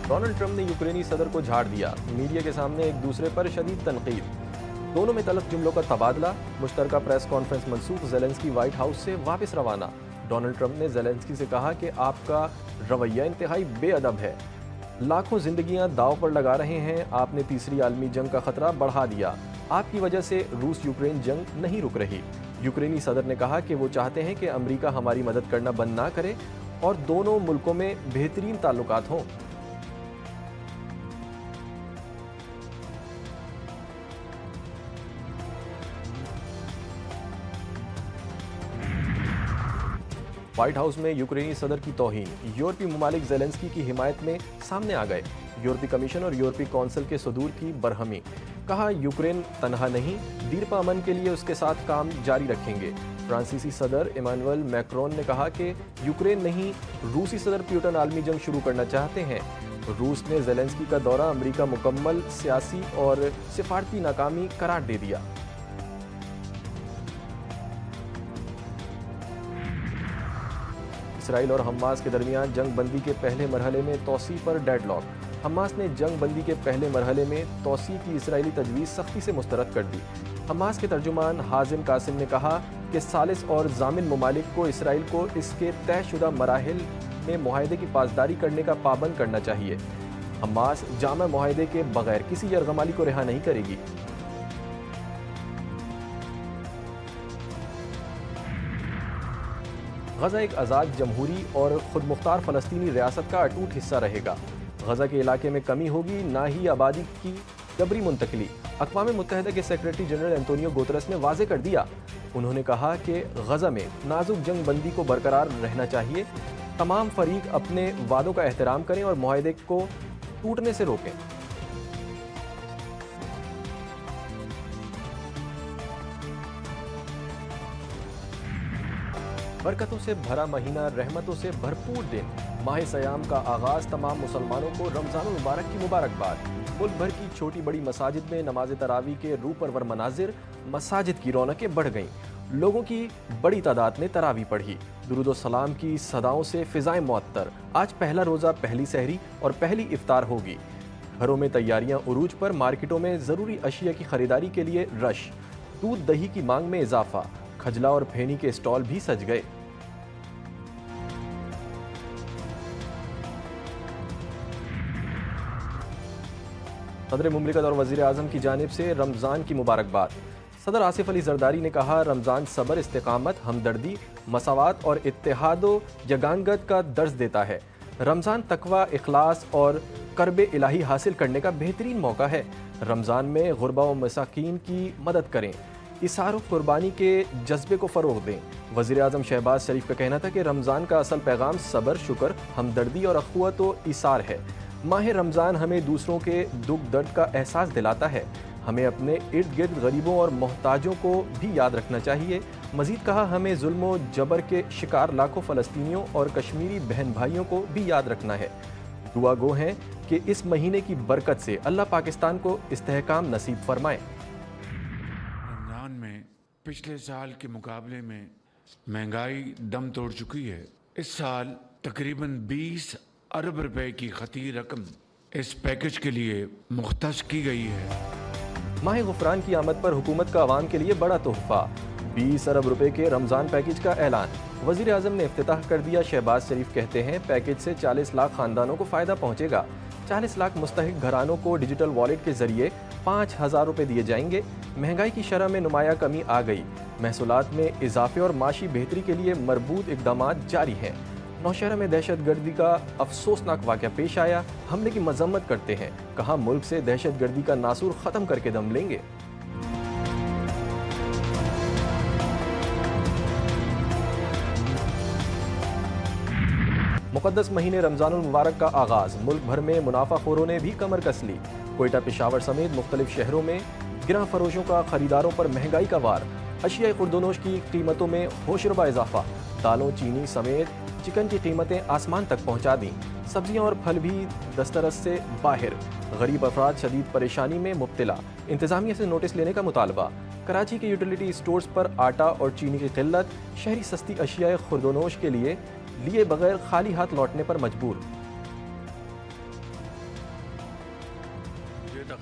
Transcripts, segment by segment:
Donald Trump نے یوکرینی صدر کو جھاڑ دیا، میڈیا کے سامنے ایک دوسرے پر شدید تنقید، دونوں میں تلخ جملوں کا تبادلہ، مشترکہ پریس کانفرنس منسوخ، زیلنسکی وائٹ ہاؤس سے واپس روانہ۔ ڈونلڈ ٹرمپ نے زیلنسکی سے کہا کہ آپ کا رویہ انتہائی بے ادب ہے، لاکھوں زندگیاں داؤ پر لگا رہے ہیں، آپ نے تیسری عالمی جنگ کا خطرہ بڑھا دیا، آپ کی وجہ سے روس یوکرین جنگ نہیں رک رہی۔ یوکرینی صدر نے کہا کہ وہ چاہتے ہیں کہ امریکہ ہماری مدد کرنا بند نہ کرے اور دونوں ملکوں میں بہترین تعلقات ہوں۔ وائٹ ہاؤس میں یوکرینی صدر کی توہین، یورپی ممالک زیلنسکی کی حمایت میں سامنے آ گئے، یورپی کمیشن اور یورپی کونسل کے صدور کی برہمی، کہا یوکرین تنہا نہیں، دیرپا امن کے لیے اس کے ساتھ کام جاری رکھیں گے۔ فرانسیسی صدر ایمانوئل میکرون نے کہا کہ یوکرین نہیں، روسی صدر پیوٹن عالمی جنگ شروع کرنا چاہتے ہیں۔ روس نے زیلنسکی کا دورہ امریکہ مکمل سیاسی اور سفارتی ناکامی قرار دے دیا۔ اسرائیل اور حماس کے درمیان جنگ بندی کے پہلے مرحلے میں توسیع پر ڈیڈ لاک، حماس نے جنگ بندی کے پہلے مرحلے میں توسیع کی اسرائیلی تجویز سختی سے مسترد کر دی۔ حماس کے ترجمان حازم قاسم نے کہا کہ ثالث اور ضامن ممالک کو اسرائیل کو اس کے طے شدہ مراحل میں معاہدے کی پاسداری کرنے کا پابند کرنا چاہیے۔ حماس جامع معاہدے کے بغیر کسی یرغمالی کو رہا نہیں کرے گی۔ غزہ ایک آزاد جمہوری اور خود مختار فلسطینی ریاست کا اٹوٹ حصہ رہے گا۔ غزہ کے علاقے میں کمی ہوگی، نہ ہی آبادی کی جبری منتقلی، اقوام متحدہ کے سیکریٹری جنرل انتونیو گوترس نے واضح کر دیا۔ انہوں نے کہا کہ غزہ میں نازک جنگ بندی کو برقرار رہنا چاہیے، تمام فریق اپنے وعدوں کا احترام کریں اور معاہدے کو ٹوٹنے سے روکیں۔ برکتوں سے بھرا مہینہ، رحمتوں سے بھرپور دن، ماہ سیام کا آغاز، تمام مسلمانوں کو رمضان المبارک کی مبارکباد۔ ملک بھر کی چھوٹی بڑی مساجد میں نماز تراویح کے روح پرور مناظر، مساجد کی رونقیں بڑھ گئیں، لوگوں کی بڑی تعداد نے تراویح پڑھی، درود و سلام کی صداؤں سے فضائیں معطر۔ آج پہلا روزہ، پہلی سحری اور پہلی افطار ہوگی۔ گھروں میں تیاریاں عروج پر، مارکیٹوں میں ضروری اشیاء کی خریداری کے لیے رش، دودھ دہی کی مانگ میں اضافہ، کھجلا اور پھینی کے اسٹال بھی سج گئے۔ صدر مملکت اور وزیر اعظم کی جانب سے رمضان کی مبارکباد۔ صدر آصف علی زرداری نے کہا رمضان صبر، استقامت، ہمدردی، مساوات اور اتحاد و یگانگت کا درس دیتا ہے۔ رمضان تقوی، اخلاص اور قرب الہی حاصل کرنے کا بہترین موقع ہے۔ رمضان میں غربا و مساکین کی مدد کریں، ایثار و قربانی کے جذبے کو فروغ دیں۔ وزیر اعظم شہباز شریف کا کہنا تھا کہ رمضان کا اصل پیغام صبر، شکر، ہمدردی اور اخوت و ایثار ہے۔ ماہ رمضان ہمیں دوسروں کے دکھ درد کا احساس دلاتا ہے، ہمیں اپنے ارد گرد غریبوں اور محتاجوں کو بھی یاد رکھنا چاہیے۔ مزید کہا ہمیں ظلم و جبر کے شکار لاکھوں فلسطینیوں اور کشمیری بہن بھائیوں کو بھی یاد رکھنا ہے۔ دعا گو ہیں کہ اس مہینے کی برکت سے اللہ پاکستان کو استحکام نصیب فرمائے۔ رمضان میں پچھلے سال کے مقابلے میں مہنگائی دم توڑ چکی ہے۔ اس سال تقریباً 20 ارب روپے کی خطیر رقم اس پیکج کے لیے مختص کی گئی ہے۔ ماہ غفران کی آمد پر حکومت کا عوام کے لیے بڑا تحفہ، 20 ارب روپے کے رمضان پیکج کا اعلان، وزیر اعظم نے افتتاح کر دیا۔ شہباز شریف کہتے ہیں پیکج سے 40 لاکھ خاندانوں کو فائدہ پہنچے گا، 40 لاکھ مستحق گھرانوں کو ڈیجیٹل والیٹ کے ذریعے 5,000 روپے دیے جائیں گے۔ مہنگائی کی شرح میں نمایاں کمی آ گئی، محصولات میں اضافے اور معاشی بہتری کے لیے مربوط اقدامات جاری ہیں۔ نوشہرہ میں دہشت گردی کا افسوسناک واقعہ پیش آیا، حملے کی مذمت کرتے ہیں، کہا ملک سے دہشت گردی کا ناسور ختم کر کے دم لیں گے۔ مقدس مہینے رمضان المبارک کا آغاز، ملک بھر میں منافع خوروں نے بھی کمر کس لی۔ کوئٹہ، پشاور سمیت مختلف شہروں میں گراں فروشوں کا خریداروں پر مہنگائی کا وار، اشیاء خوردونوش کی قیمتوں میں ہوشربا اضافہ، دالوں، چینی سمیت چکن کی قیمتیں آسمان تک پہنچا دیں، سبزیاں اور پھل بھی دسترس سے باہر، غریب افراد شدید پریشانی میں مبتلا، انتظامیہ سے نوٹس لینے کا مطالبہ۔ کراچی کے یوٹیلیٹی اسٹورز پر آٹا اور چینی کی قلت، شہری سستی اشیاء خوردونوش کے لیے بغیر خالی ہاتھ لوٹنے پر مجبور۔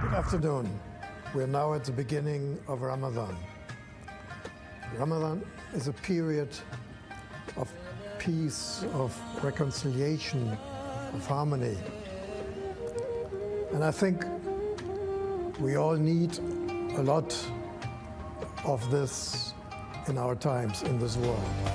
Good afternoon. We're now at the beginning of Ramadan. Ramadan is a period of peace, of reconciliation, of harmony. And I think we all need a lot of this in our times, in this world.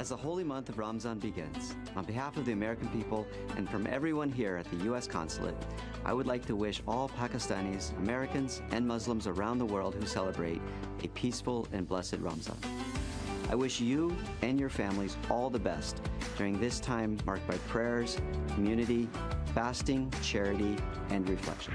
As the holy month of Ramadan begins, on behalf of the American people and from everyone here at the U.S. Consulate, I would like to wish all Pakistanis, Americans, and Muslims around the world who celebrate a peaceful and blessed Ramadan. I wish you and your families all the best during this time marked by prayers, community, fasting, charity, and reflection.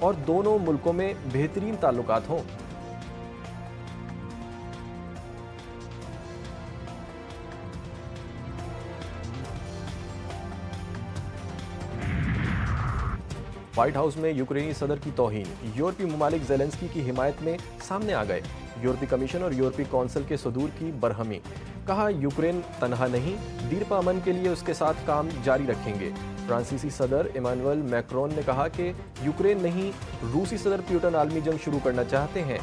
اور دونوں ملکوں میں بہترین تعلقات ہوں۔ White house میں یوکرینی صدر کی توہین، یورپی ممالک زیلنسکی کی حمایت میں سامنے آ گئے۔ یورپی کمیشن اور یورپی کونسل کے صدور کی برہمی، کہا یوکرین تنہا نہیں، دیر پا امن کے لیے اس کے ساتھ کام جاری رکھیں گے۔ فرانسیسی صدر ایمانوئل میکرون نے کہا کہ یوکرین نہیں، روسی صدر پیوٹن عالمی جنگ شروع کرنا چاہتے ہیں۔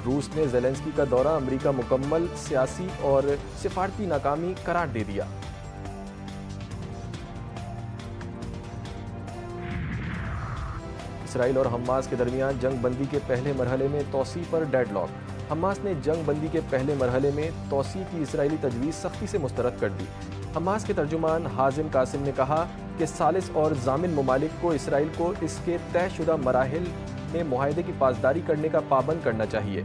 روس نے زیلنسکی کا دورہ امریکہ مکمل سیاسی اور سفارتی ناکامی قرار دے دیا۔ اسرائیل اور حماس کے درمیان جنگ بندی کے پہلے مرحلے میں توسیع پر ڈیڈ لاک۔ حماس نے جنگ بندی کے پہلے مرحلے میں توسیع کی اسرائیلی تجویز سختی سے مسترد کر دی۔ حماس کے ترجمان حازم قاسم نے کہا کہ ثالث اور ضامن ممالک کو اسرائیل کو اس کے طے شدہ مراحل میں معاہدے کی پاسداری کرنے کا پابند کرنا چاہیے۔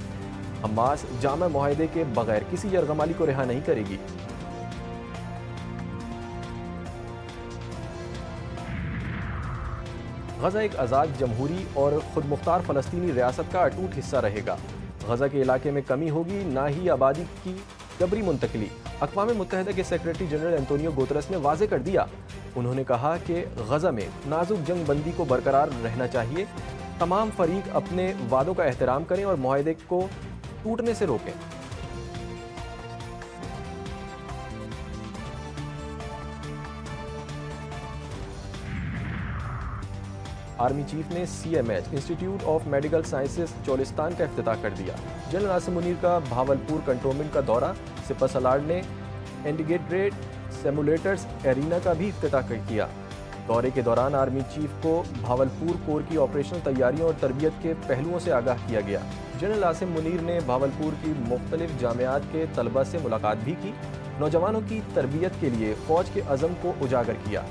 حماس جامع معاہدے کے بغیر کسی یرغمالی کو رہا نہیں کرے گی۔ غزہ ایک آزاد جمہوری اور خود مختار فلسطینی ریاست کا اٹوٹ حصہ رہے گا۔ غزہ کے علاقے میں کمی ہوگی، نہ ہی آبادی کی جبری منتقلی۔ اقوام متحدہ کے سیکریٹری جنرل انتونیو گوترس نے واضح کر دیا۔ انہوں نے کہا کہ غزہ میں نازک جنگ بندی کو برقرار رہنا چاہیے، تمام فریق اپنے وعدوں کا احترام کریں اور معاہدے کو ٹوٹنے سے روکیں۔ آرمی چیف نے CMH institute of medical sciences Cholistan کا افتتاح کر دیا۔ جنرل عاصم منیر کا بھاولپور کنٹونمنٹ کا دورہ، سپہ سالار نے انٹیگریٹڈ سیمولیٹرز ایرینا کا بھی افتتاح کیا۔ دورے کے دوران آرمی چیف کو بھاولپور کور کی آپریشنل تیاریوں اور تربیت کے پہلوؤں سے آگاہ کیا گیا۔ جنرل عاصم منیر نے بھاولپور کی مختلف جامعات کے طلبہ سے ملاقات بھی کی، نوجوانوں کی تربیت کے لیے فوج کے عزم کو اجاگر کیا۔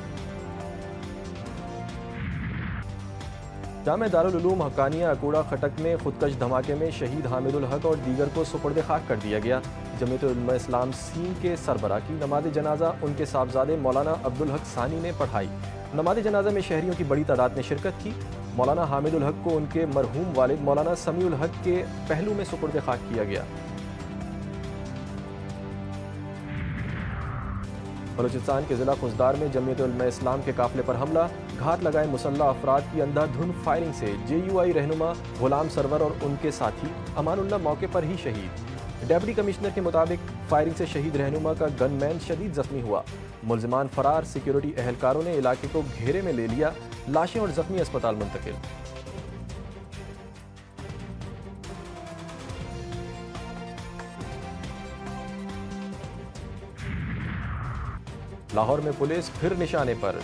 جامعہ دارالعلوم حقانیہ اکوڑا خٹک میں خودکش دھماکے میں شہید حامد الحق اور دیگر کو سپرد خاک کر دیا گیا۔ جمعیت علماء اسلام سندھ کے سربراہ کی نماز جنازہ ان کے صاحبزادے مولانا عبدالحق ثانی نے پڑھائی۔ نماز جنازہ میں شہریوں کی بڑی تعداد نے شرکت کی۔ مولانا حامد الحق کو ان کے مرحوم والد مولانا سمیع الحق کے پہلو میں سپرد خاک کیا گیا۔ بلوچستان کے ضلع خضدار میں جمعیت علماء اسلام کے قافلے پر حملہ، گھات لگائے مسلح افراد کی اندھا دھند فائرنگ سے JUI رہنما غلام سرور اور ان کے ساتھی امان اللہ موقع پر ہی شہید۔ ڈپٹی کمشنر کے مطابق فائرنگ سے شہید رہنما کا گن مین شدید زخمی ہوا۔ ملزمان فرار، سیکیورٹی اہلکاروں نے علاقے کو گھیرے میں لے لیا، لاشیں اور زخمی اسپتال منتقل۔ لاہور میں پولیس پھر نشانے پر،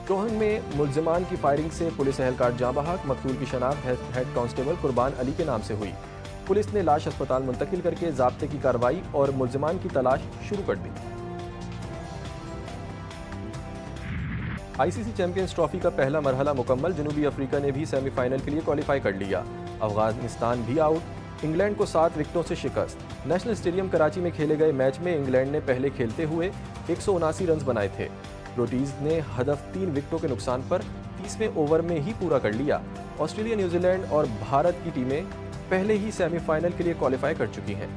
چوہنگ میں ملزمان کی فائرنگ سے پولیس اہلکار جاں بحق، مقتول کی شناخت ہیڈ کانسٹیبل قربان علی کے نام سے ہوئی۔ پولیس نے لاش اسپتال منتقل کر کے ضابطے کی کارروائی اور ملزمان کی تلاش شروع کر دی۔ ICC چیمپئنز ٹرافی کا پہلا مرحلہ مکمل، جنوبی افریقہ نے بھی سیمی فائنل کے لیے کوالیفائی کر لیا۔ افغانستان بھی آؤٹ، انگلینڈ کو 7 وکٹوں سے شکست۔ نیشنل اسٹیڈیم کراچی میں کھیلے گئے میچ میں انگلینڈ نے پہلے کھیلتے ہوئے 179 رنز بنائے تھے۔ پروٹیز نے ہدف 3 وکٹوں کے نقصان پر 30ویں اوور میں ہی پورا کر لیا۔ آسٹریلیا، نیوزی لینڈ اور بھارت کی ٹیمیں پہلے ہی سیمی فائنل کے لیے کوالیفائی کر چکی ہیں۔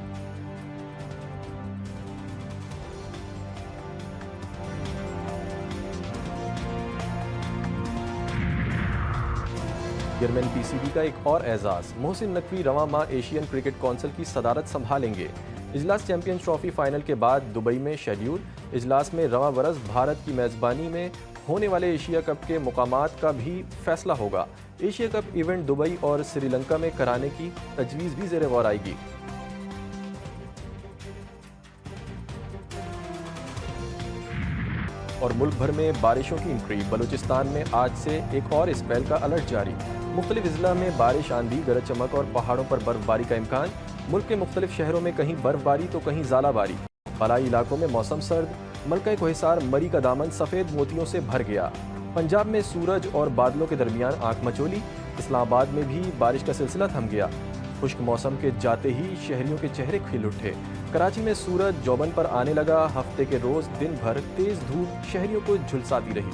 چیئرمین PCB کا ایک اور اعزاز، محسن نقوی رواں ماہ ایشین کرکٹ کونسل کی صدارت سنبھالیں گے۔ اجلاس چیمپئنز ٹرافی فائنل کے بعد دبئی میں شیڈیول۔ اجلاس میں رواں برس بھارت کی میزبانی میں ہونے والے ایشیا کپ کے مقامات کا بھی فیصلہ ہوگا۔ ایشیا کپ ایونٹ دبئی اور سری لنکا میں کرانے کی تجویز بھی زیر غور آئے گی۔ اور ملک بھر میں بارشوں کی انٹری، بلوچستان میں آج سے ایک اور اسپیل کا الرٹ جاری۔ مختلف اضلاع میں بارش، آندھی، گرج چمک اور پہاڑوں پر برف باری کا امکان۔ ملک کے مختلف شہروں میں کہیں برف باری تو کہیں ژالہ باری۔ بالائی علاقوں میں موسم سرد، ملکہ کوہسار مری کا دامن سفید موتیوں سے بھر گیا۔ پنجاب میں سورج اور بادلوں کے درمیان آنکھ مچولی۔ اسلام آباد میں بھی بارش کا سلسلہ تھم گیا۔ خشک موسم کے جاتے ہی شہریوں کے چہرے کھل اٹھے۔ کراچی میں سورج جوبن پر آنے لگا۔ ہفتے کے روز دن بھر تیز دھوپ شہریوں کو جھلساتی رہی۔